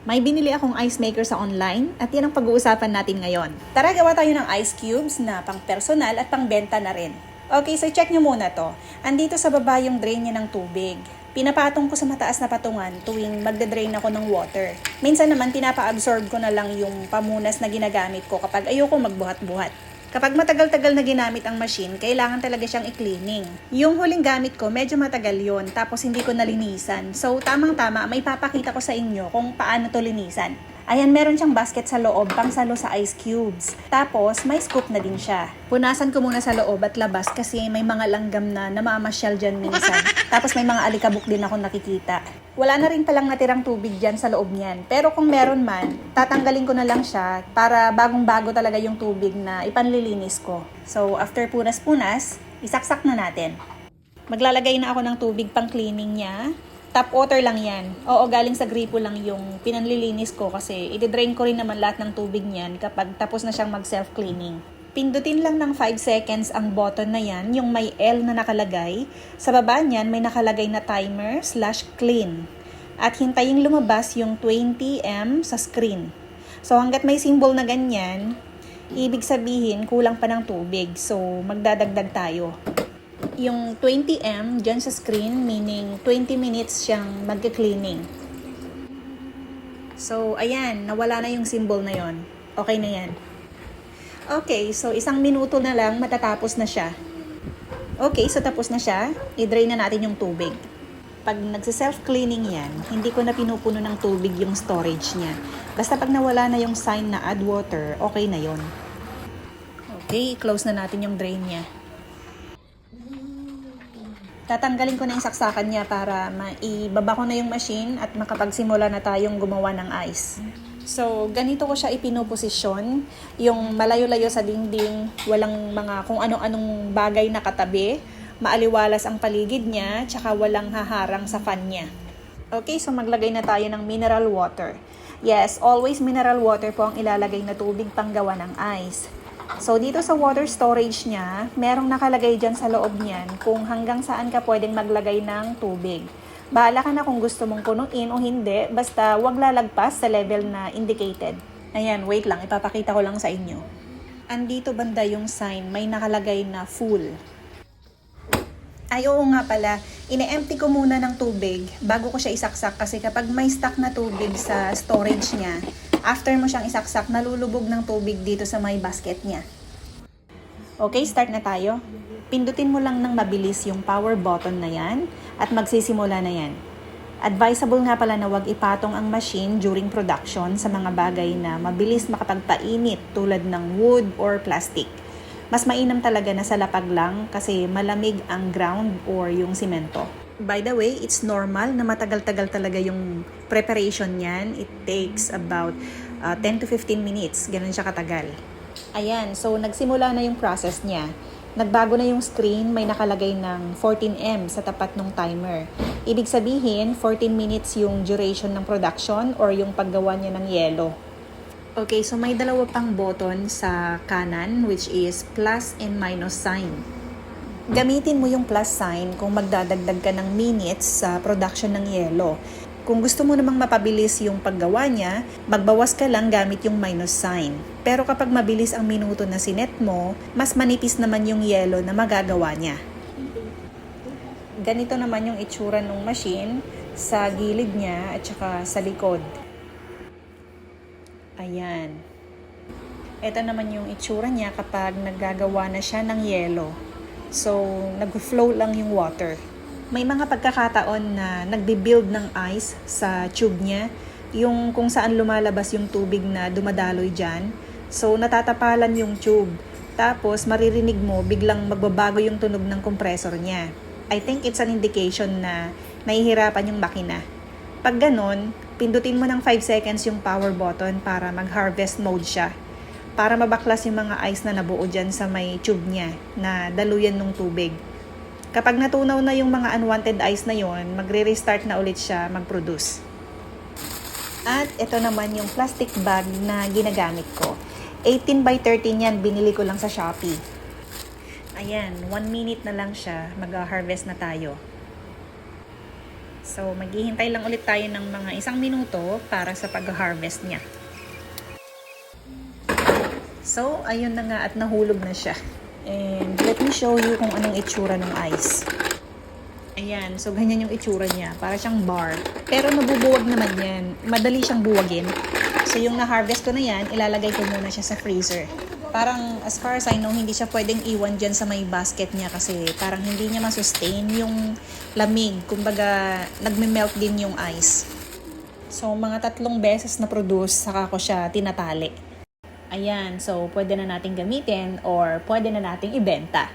May binili akong ice maker sa online at yan ang pag-uusapan natin ngayon. Tara, gawa tayo ng ice cubes na pang personal at pang benta na rin. Okay, so check nyo muna to. Andito sa baba yung drain niya ng tubig. Pinapatong ko sa mataas na patungan tuwing magde-drain ako ng water. Minsan naman pinapa-absorb ko na lang yung pamunas na ginagamit ko kapag ayoko magbuhat-buhat. Kapag matagal-tagal na ginamit ang machine, kailangan talaga siyang i-cleaning. Yung huling gamit ko, medyo matagal yon, tapos hindi ko nalinisan. So, tamang-tama, may papakita ko sa inyo kung paano to linisan. Ayan, meron siyang basket sa loob, pang salo sa ice cubes. Tapos, may scoop na din siya. Punasan ko muna sa loob at labas kasi may mga langgam na namamasyal dyan minsan. Tapos may mga alikabok din ako nakikita. Wala na rin palang natirang tubig dyan sa loob niyan. Pero kung meron man, tatanggalin ko na lang siya para bagong-bago talaga yung tubig na ipanlilinis ko. So, after punas-punas, isaksak na natin. Maglalagay na ako ng tubig pang cleaning niya. Tap water lang yan. Oo, galing sa gripo lang yung pinanlilinis ko kasi i-drain ko rin naman lahat ng tubig niyan kapag tapos na siyang mag-self-cleaning. Pindutin lang ng 5 seconds ang button na yan, yung may L na nakalagay. Sa baba niyan, may nakalagay na timer/clean. At hintayin lumabas yung 20M sa screen. So hanggat may symbol na ganyan, ibig sabihin kulang pa ng tubig. So magdadagdag tayo. Yung 20M dyan sa screen, meaning 20 minutes siyang magka-cleaning. So ayan, nawala na yung symbol na yon. Okay na yan. Okay, so 1 minuto na lang matatapos na siya. Okay, so tapos na siya. I-drain na natin yung tubig. Pag nagsi-self-cleaning yan, hindi ko na pinupuno ng tubig yung storage niya. Basta pag nawala na yung sign na add water, okay na yon. Okay, close na natin yung drain niya. Tatanggalin ko na yung saksakan niya para maibaba ko na yung machine at makapagsimula na tayong gumawa ng ice. So, ganito ko siya ipinuposisyon, yung malayo-layo sa dingding, walang mga kung anong-anong bagay na katabi, maaliwalas ang paligid niya, tsaka walang haharang sa fan niya. Okay, so maglagay na tayo ng mineral water. Yes, always mineral water po ang ilalagay na tubig panggawa ng ice. So, dito sa water storage niya, merong nakalagay dyan sa loob niyan kung hanggang saan ka pwedeng maglagay ng tubig. Bahala ka na kung gusto mong punuin o hindi, basta wag lalagpas sa level na indicated. Ayan, wait lang, ipapakita ko lang sa inyo. Andito banda yung sign, may nakalagay na full. Ay, oo nga pala, ine-empty ko muna ng tubig bago ko siya isaksak kasi kapag may stock na tubig sa storage niya, after mo siyang isaksak, nalulubog ng tubig dito sa may basket niya. Okay, start na tayo. Pindutin mo lang ng mabilis yung power button na yan at magsisimula na yan. Advisable nga pala na wag ipatong ang machine during production sa mga bagay na mabilis makapagpainit tulad ng wood or plastic. Mas mainam talaga na sa lapag lang kasi malamig ang ground or yung simento. By the way, it's normal na matagal-tagal talaga yung preparation niyan. It takes about 10 to 15 minutes. Ganun siya katagal. Ayan, so nagsimula na yung process niya. Nagbago na yung screen, may nakalagay ng 14M sa tapat ng timer. Ibig sabihin, 14 minutes yung duration ng production or yung paggawa niya ng yelo. Okay, so may dalawa pang button sa kanan which is plus and minus sign. Gamitin mo yung plus sign kung magdadagdag ka ng minutes sa production ng yelo. Kung gusto mo namang mapabilis yung paggawa niya, magbawas ka lang gamit yung minus sign. Pero kapag mabilis ang minuto na sinet mo, mas manipis naman yung yelo na magagawa niya. Ganito naman yung itsura ng machine sa gilid niya at saka sa likod. Ayan. Ito naman yung itsura niya kapag naggagawa na siya ng yelo. So, nag-flow lang yung water. May mga pagkakataon na nagbi-build ng ice sa tube niya, yung kung saan lumalabas yung tubig na dumadaloy dyan. So, natatapalan yung tube. Tapos, maririnig mo, biglang magbabago yung tunog ng compressor niya. I think it's an indication na nahihirapan yung makina. Pag ganon, pindutin mo ng 5 seconds yung power button para mag-harvest mode siya. Para mabaklas yung mga ice na nabuo dyan sa may tube niya na daluyan ng tubig. Kapag natunaw na yung mga unwanted ice na yon, magre-restart na ulit siya mag-produce. At ito naman yung plastic bag na ginagamit ko. 18 by 13 yan, binili ko lang sa Shopee. Ayan, 1 minute na lang siya, mag-harvest na tayo. So, maghihintay lang ulit tayo ng mga 1 minuto para sa pag-harvest niya. So, ayun na nga at nahulog na siya. And let me show you kung anong itsura ng ice. Ayan, so ganyan yung itsura niya. Para siyang bar. Pero nabubuwag naman yan. Madali siyang buwagin. So yung na-harvest ko na yan, ilalagay ko muna siya sa freezer. Parang as far as I know, hindi siya pwedeng iwan dyan sa may basket niya kasi parang hindi niya masustain yung lamig. Kumbaga, nagme-melt din yung ice. So mga 3 beses na produce, saka ko siya tinatali. Ayan, so pwede na nating gamitin or pwede na nating ibenta.